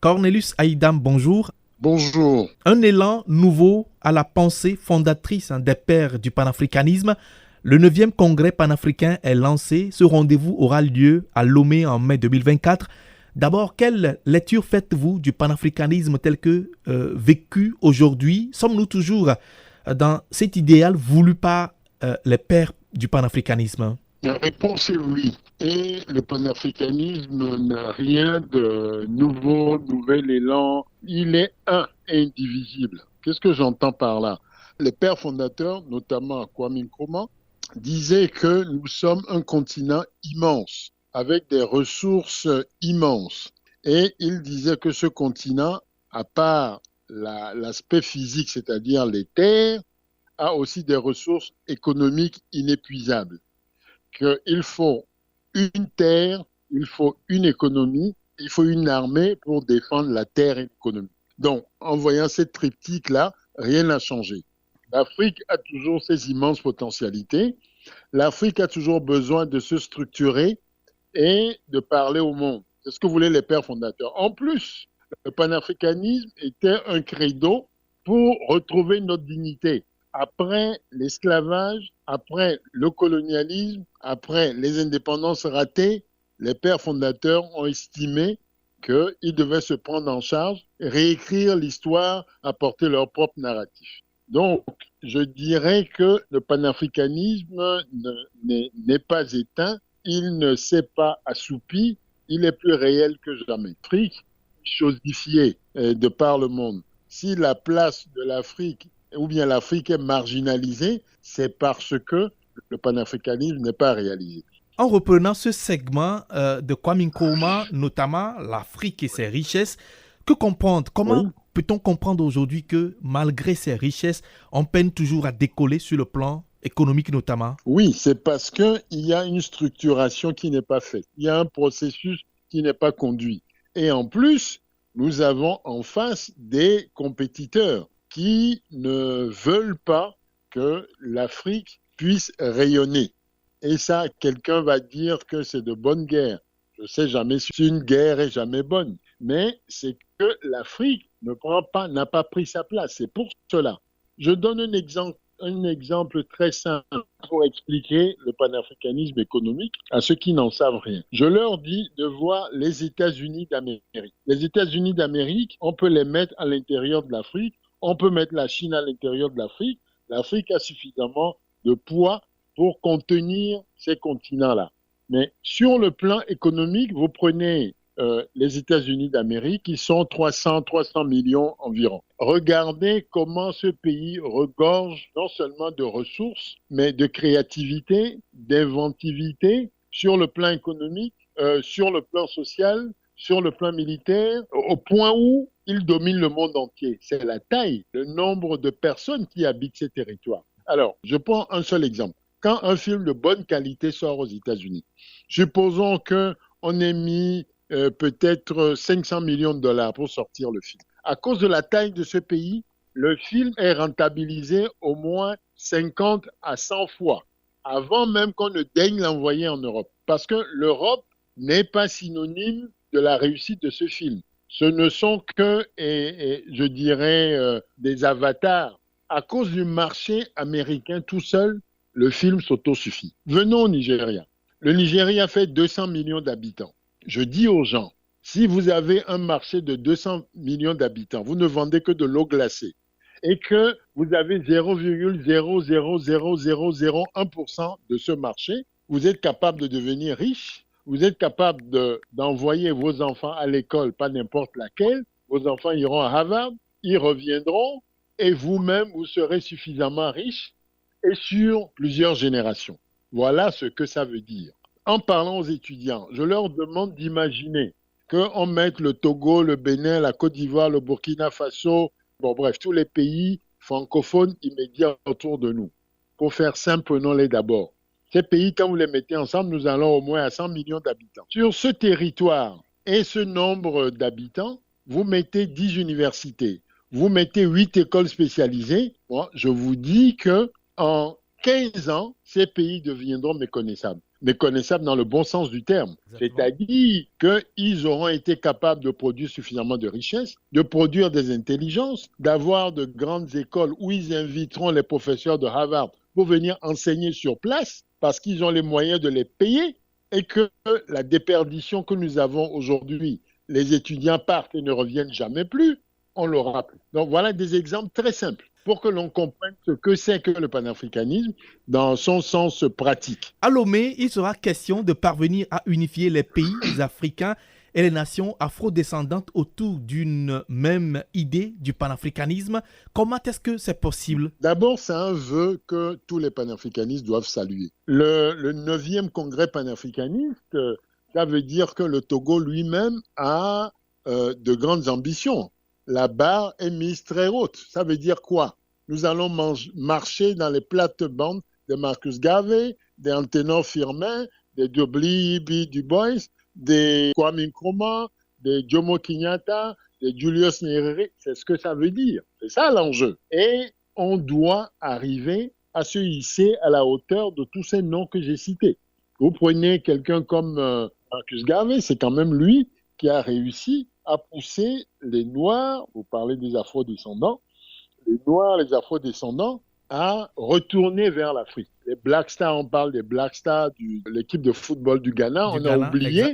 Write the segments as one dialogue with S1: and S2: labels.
S1: Cornelius Aïdam, bonjour.
S2: Bonjour.
S1: Un élan nouveau à la pensée fondatrice des pères du panafricanisme. Le 9e congrès panafricain est lancé. Ce rendez-vous aura lieu à Lomé en mai 2024. D'abord, quelle lecture faites-vous du panafricanisme tel que vécu aujourd'hui? Sommes-nous toujours dans cet idéal voulu par les pères du panafricanisme?
S2: La réponse est oui. Et le panafricanisme n'a rien de nouveau, nouvel élan. Il est un et indivisible. Qu'est-ce que j'entends par là? Les pères fondateurs, notamment Kwame Nkrumah, disaient que nous sommes un continent immense, avec des ressources immenses. Et ils disaient que ce continent, à part l'aspect physique, c'est-à-dire les terres, a aussi des ressources économiques inépuisables. Qu'il faut une terre, il faut une économie, il faut une armée pour défendre la terre et l'économie. Donc, en voyant cette triptyque-là, rien n'a changé. L'Afrique a toujours ses immenses potentialités. L'Afrique a toujours besoin de se structurer et de parler au monde. C'est ce que voulaient les pères fondateurs. En plus, le panafricanisme était un credo pour retrouver notre dignité. Après l'esclavage, après le colonialisme, après les indépendances ratées, les pères fondateurs ont estimé qu'ils devaient se prendre en charge, réécrire l'histoire, apporter leur propre narratif. Donc, je dirais que le panafricanisme n'est pas éteint, il ne s'est pas assoupi, il est plus réel que jamais. L'Afrique, chosifiée de par le monde. Si la place de l'Afrique ou bien l'Afrique est marginalisée, c'est parce que le panafricanisme n'est pas réalisé.
S1: En reprenant ce segment de Kwame Nkrumah, notamment l'Afrique et ses richesses, que comprendre?
S2: Oui,
S1: Comment peut-on comprendre aujourd'hui que malgré ses richesses, on peine toujours à décoller sur le plan économique notamment?
S2: oui, c'est parce qu'il y a une structuration qui n'est pas faite. Il y a un processus qui n'est pas conduit. Et en plus, nous avons en face des compétiteurs qui ne veulent pas que l'Afrique puisse rayonner. Et ça, quelqu'un va dire que c'est de bonne guerre. Je ne sais jamais si une guerre est jamais bonne, mais c'est que l'Afrique n'a pas pris sa place. C'est pour cela. Je donne un exemple très simple pour expliquer le panafricanisme économique à ceux qui n'en savent rien. Je leur dis de voir les États-Unis d'Amérique. Les États-Unis d'Amérique, on peut les mettre à l'intérieur de l'Afrique, on peut mettre la Chine à l'intérieur de l'Afrique. L'Afrique a suffisamment de poids pour contenir ces continents-là. Mais sur le plan économique, vous prenez les États-Unis d'Amérique, qui sont 300 millions environ. Regardez comment ce pays regorge non seulement de ressources, mais de créativité, d'inventivité sur le plan économique, sur le plan social, sur le plan militaire, au point où il domine le monde entier. C'est la taille, le nombre de personnes qui habitent ces territoires. Alors, je prends un seul exemple. Quand un film de bonne qualité sort aux États-Unis, supposons qu'on ait mis peut-être 500 millions de dollars pour sortir le film. À cause de la taille de ce pays, le film est rentabilisé au moins 50 à 100 fois avant même qu'on ne daigne l'envoyer en Europe. Parce que l'Europe n'est pas synonyme de la réussite de ce film. Ce ne sont que, je dirais, des avatars. À cause du marché américain tout seul, le film s'autosuffit. Venons au Nigeria. Le Nigeria fait 200 millions d'habitants. Je dis aux gens, si vous avez un marché de 200 millions d'habitants, vous ne vendez que de l'eau glacée et que vous avez 0,00001% de ce marché, vous êtes capable de devenir riche, vous êtes capable d'envoyer vos enfants à l'école, pas n'importe laquelle, vos enfants iront à Harvard, ils reviendront et vous-même, vous serez suffisamment riche et sur plusieurs générations. Voilà ce que ça veut dire. En parlant aux étudiants, je leur demande d'imaginer qu'on mette le Togo, le Bénin, la Côte d'Ivoire, le Burkina Faso, bon bref, tous les pays francophones immédiats autour de nous. Pour faire simple, prenons-les d'abord. Ces pays, quand vous les mettez ensemble, nous allons au moins à 100 millions d'habitants. Sur ce territoire et ce nombre d'habitants, vous mettez 10 universités, vous mettez 8 écoles spécialisées. Bon, je vous dis qu'en 15 ans, ces pays deviendront méconnaissables. méconnaissables dans le bon sens du terme.
S1: Exactement.
S2: C'est-à-dire qu'ils auront été capables de produire suffisamment de richesses, de produire des intelligences, d'avoir de grandes écoles où ils inviteront les professeurs de Harvard pour venir enseigner sur place parce qu'ils ont les moyens de les payer et que la déperdition que nous avons aujourd'hui, les étudiants partent et ne reviennent jamais plus, on l'aura plus. Donc voilà des exemples très simples pour que l'on comprenne ce que c'est que le panafricanisme dans son sens pratique.
S1: À Lomé, il sera question de parvenir à unifier les pays africains et les nations afro-descendantes autour d'une même idée du panafricanisme. Comment est-ce que c'est possible?
S2: D'abord, c'est un vœu que tous les panafricanistes doivent saluer. Le 9e congrès panafricaniste, ça veut dire que le Togo lui-même a de grandes ambitions. La barre est mise très haute. Ça veut dire quoi? Nous allons marcher dans les plates-bandes de Marcus Garvey, des Antenor Firmin, des W.E.B. Du Bois, des Kwame Nkrumah, des Jomo Kenyatta, des Julius Nyerere. C'est ce que ça veut dire. C'est ça l'enjeu. Et on doit arriver à se hisser à la hauteur de tous ces noms que j'ai cités. Vous prenez quelqu'un comme Marcus Garvey, c'est quand même lui qui a réussi à pousser les Noirs, vous parlez des Afro-descendants, les Noirs, les Afro-descendants, à retourner vers l'Afrique. Les Black Stars, on parle des Black Stars de l'équipe de football du Ghana.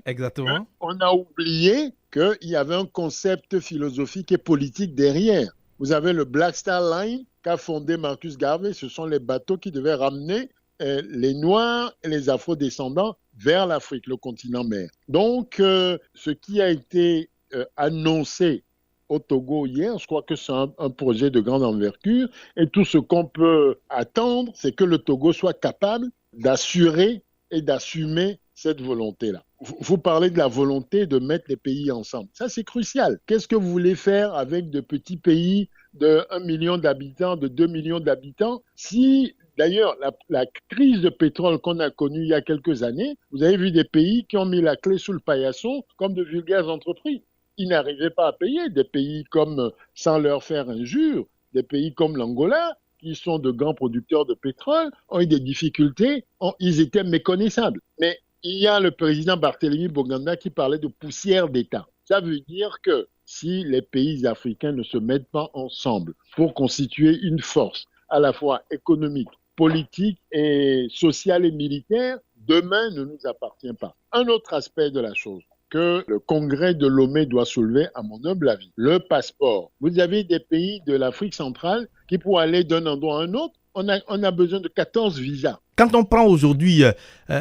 S1: Exactement.
S2: On a oublié qu'il y avait un concept philosophique et politique derrière. Vous avez le Black Star Line qu'a fondé Marcus Garvey. Ce sont les bateaux qui devaient ramener les Noirs et les Afro-descendants vers l'Afrique, le continent mère. Donc, ce qui a été annoncé au Togo hier, je crois que c'est un projet de grande envergure et tout ce qu'on peut attendre, c'est que le Togo soit capable d'assurer et d'assumer cette volonté-là. Vous parlez de la volonté de mettre les pays ensemble. Ça, c'est crucial. Qu'est-ce que vous voulez faire avec de petits pays de 1 million d'habitants, de 2 millions d'habitants, si d'ailleurs la crise de pétrole qu'on a connue il y a quelques années, vous avez vu des pays qui ont mis la clé sous le paillasson comme de vulgaires entreprises. Ils n'arrivaient pas à payer. Des pays comme, sans leur faire injure, des pays comme l'Angola, qui sont de grands producteurs de pétrole, ont eu des difficultés, ils étaient méconnaissables. Mais il y a le président Barthélemy Boganda qui parlait de poussière d'État. Ça veut dire que si les pays africains ne se mettent pas ensemble pour constituer une force à la fois économique, politique et sociale et militaire, demain ne nous appartient pas. Un autre aspect de la chose que le congrès de Lomé doit soulever, à mon humble avis, le passeport. Vous avez des pays de l'Afrique centrale qui, pour aller d'un endroit à un autre, on a besoin de 14 visas.
S1: Quand on prend aujourd'hui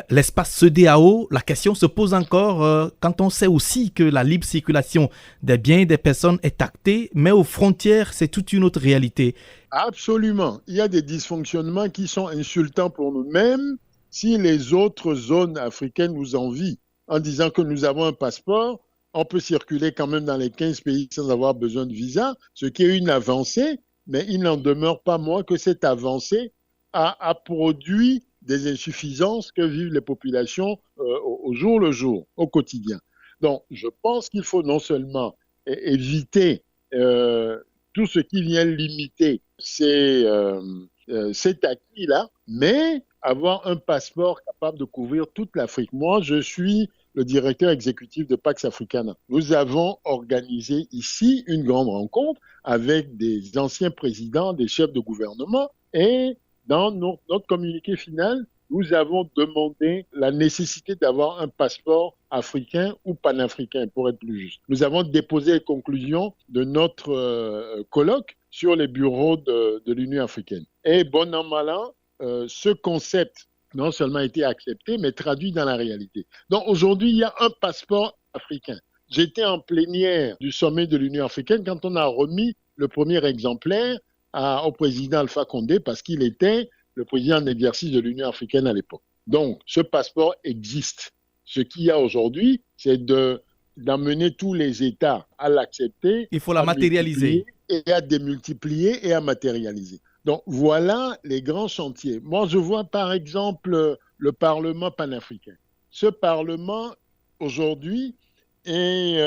S1: l'espace CEDEAO, la question se pose encore quand on sait aussi que la libre circulation des biens et des personnes est actée, mais aux frontières, c'est toute une autre réalité.
S2: Absolument. Il y a des dysfonctionnements qui sont insultants pour nous, même si les autres zones africaines nous envient en disant que nous avons un passeport, on peut circuler quand même dans les 15 pays sans avoir besoin de visa, ce qui est une avancée, mais il n'en demeure pas moins que cette avancée a produit des insuffisances que vivent les populations au jour le jour, au quotidien. Donc, je pense qu'il faut non seulement éviter tout ce qui vient limiter cet acquis-là, mais avoir un passeport capable de couvrir toute l'Afrique. Moi, je suis le directeur exécutif de Pax Africana. Nous avons organisé ici une grande rencontre avec des anciens présidents, des chefs de gouvernement, et dans notre communiqué final, nous avons demandé la nécessité d'avoir un passeport africain ou panafricain, pour être plus juste. Nous avons déposé les conclusions de notre colloque sur les bureaux de l'Union africaine. Et bon an, mal an, ce concept non seulement a été accepté, mais traduit dans la réalité. Donc aujourd'hui, il y a un passeport africain. J'étais en plénière du sommet de l'Union africaine quand on a remis le premier exemplaire au président Alpha Condé parce qu'il était le président en exercice de l'Union africaine à l'époque. Donc, ce passeport existe. Ce qu'il y a aujourd'hui, c'est d'amener tous les États à l'accepter.
S1: Il faut la matérialiser.
S2: Et à démultiplier et à matérialiser. Donc, voilà les grands chantiers. Moi, je vois par exemple le Parlement panafricain. Ce Parlement, aujourd'hui, est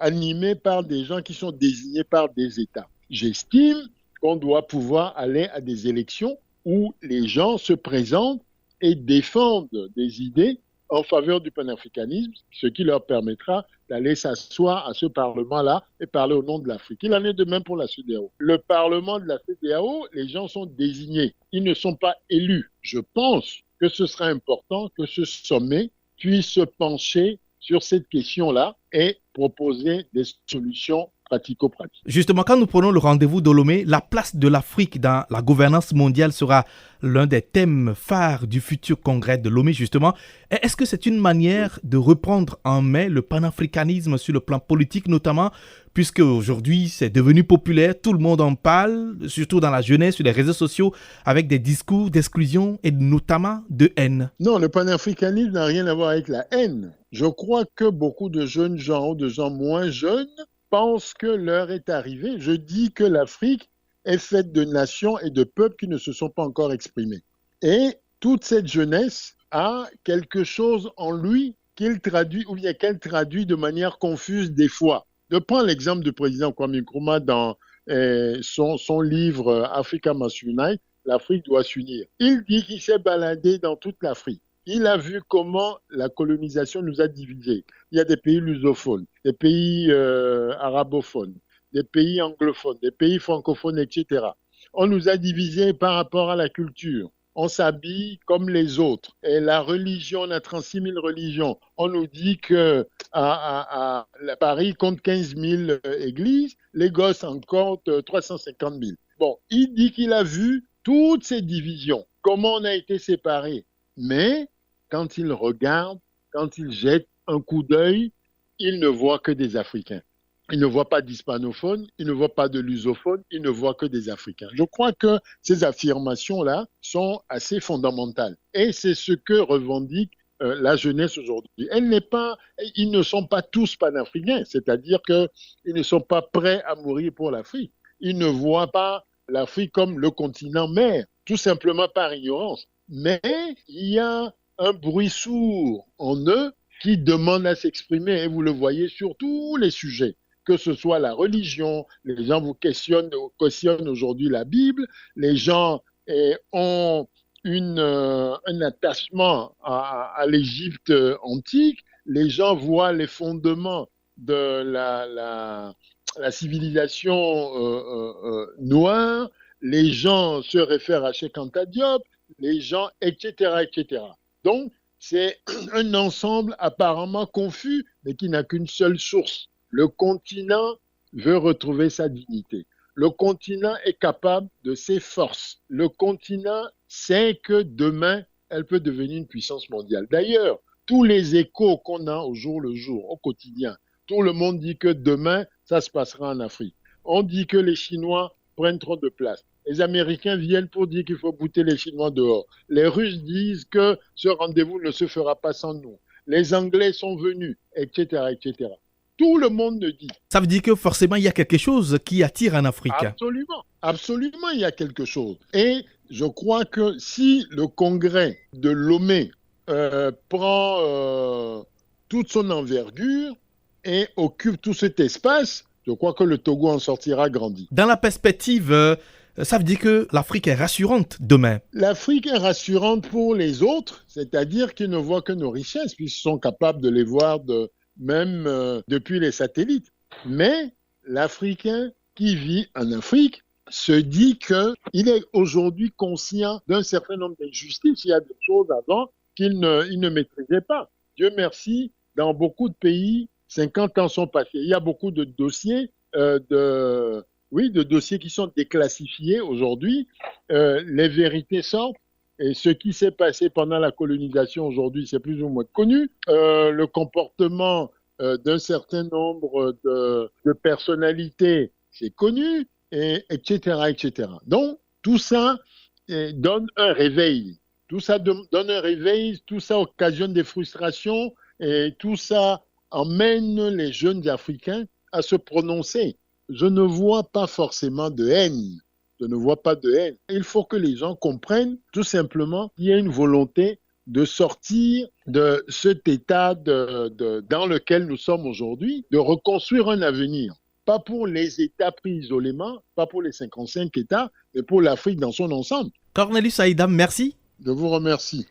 S2: animé par des gens qui sont désignés par des États. J'estime qu'on doit pouvoir aller à des élections où les gens se présentent et défendent des idées en faveur du panafricanisme, ce qui leur permettra d'aller s'asseoir à ce Parlement-là et parler au nom de l'Afrique. Il en est de même pour la CEDEAO. Le Parlement de la CEDEAO, les gens sont désignés, ils ne sont pas élus. Je pense que ce sera important que ce sommet puisse se pencher sur cette question-là et proposer des solutions pratico-pratiques.
S1: Justement, quand nous prenons le rendez-vous de Lomé, la place de l'Afrique dans la gouvernance mondiale sera l'un des thèmes phares du futur congrès de Lomé, justement. Est-ce que c'est une manière de reprendre en main le panafricanisme sur le plan politique, notamment, puisque aujourd'hui c'est devenu populaire, tout le monde en parle, surtout dans la jeunesse, sur les réseaux sociaux, avec des discours d'exclusion et notamment de haine?
S2: Non, le panafricanisme n'a rien à voir avec la haine. Je crois que beaucoup de jeunes gens ou de gens moins jeunes pensent que l'heure est arrivée. Je dis que l'Afrique est faite de nations et de peuples qui ne se sont pas encore exprimés. Et toute cette jeunesse a quelque chose en lui qu'il traduit ou bien qu'elle traduit de manière confuse des fois. Je prends l'exemple du président Kwame Nkrumah dans son livre Africa Must Unite, l'Afrique doit s'unir. Il dit qu'il s'est baladé dans toute l'Afrique. Il a vu comment la colonisation nous a divisés. Il y a des pays lusophones, des pays arabophones, des pays anglophones, des pays francophones, etc. On nous a divisés par rapport à la culture. On s'habille comme les autres. Et la religion, on a 36 000 religions. On nous dit que Paris compte 15 000 églises, Lagos en compte 350 000. Bon, il dit qu'il a vu toutes ces divisions, comment on a été séparés. Mais quand il regarde, quand il jette un coup d'œil, il ne voit que des Africains. Il ne voit pas d'hispanophones, il ne voit pas de lusophones, il ne voit que des Africains. Je crois que ces affirmations-là sont assez fondamentales. Et c'est ce que revendique la jeunesse aujourd'hui. Ils ne sont pas tous panafricains, c'est-à-dire qu'ils ne sont pas prêts à mourir pour l'Afrique. Ils ne voient pas l'Afrique comme le continent mère, tout simplement par ignorance. Mais il y a un bruit sourd en eux qui demande à s'exprimer, et vous le voyez sur tous les sujets, que ce soit la religion, les gens vous questionnent aujourd'hui la Bible, les gens ont un attachement à l'Égypte antique, les gens voient les fondements de la civilisation noire, les gens se réfèrent à Cheikh Anta Diop, les gens, etc., etc. Donc, c'est un ensemble apparemment confus, mais qui n'a qu'une seule source. Le continent veut retrouver sa dignité. Le continent est capable de ses forces. Le continent sait que demain, elle peut devenir une puissance mondiale. D'ailleurs, tous les échos qu'on a au jour le jour, au quotidien, tout le monde dit que demain, ça se passera en Afrique. On dit que les Chinois prennent trop de place. Les Américains viennent pour dire qu'il faut bouter les Chinois dehors. Les Russes disent que ce rendez-vous ne se fera pas sans nous. Les Anglais sont venus, etc., etc. Tout le monde le dit.
S1: Ça veut dire que forcément, il y a quelque chose qui attire en Afrique.
S2: Absolument. Absolument, il y a quelque chose. Et je crois que si le congrès de Lomé prend toute son envergure et occupe tout cet espace, je crois que le Togo en sortira grandi.
S1: Dans la perspective, ça veut dire que l'Afrique est rassurante demain.
S2: L'Afrique est rassurante pour les autres, c'est-à-dire qu'ils ne voient que nos richesses, puisqu'ils sont capables de les voir même depuis les satellites. Mais l'Africain qui vit en Afrique se dit qu'il est aujourd'hui conscient d'un certain nombre d'injustices. Il y a des choses avant qu'il ne maîtrisait pas. Dieu merci, dans beaucoup de pays, 50 ans sont passés. Il y a beaucoup de dossiers, de dossiers qui sont déclassifiés aujourd'hui. Les vérités sortent. Et ce qui s'est passé pendant la colonisation aujourd'hui, c'est plus ou moins connu. Le comportement d'un certain nombre de personnalités, c'est connu, etc., etc. Donc, tout ça donne un réveil. Tout ça donne un réveil, tout ça occasionne des frustrations et tout ça emmène les jeunes Africains à se prononcer. Je ne vois pas forcément de haine. Je ne vois pas de haine. Il faut que les gens comprennent tout simplement qu'il y a une volonté de sortir de cet état dans lequel nous sommes aujourd'hui, de reconstruire un avenir. Pas pour les États pris isolément, pas pour les 55 États, mais pour l'Afrique dans son ensemble.
S1: Cornelius Aïdam, merci.
S2: Je vous remercie.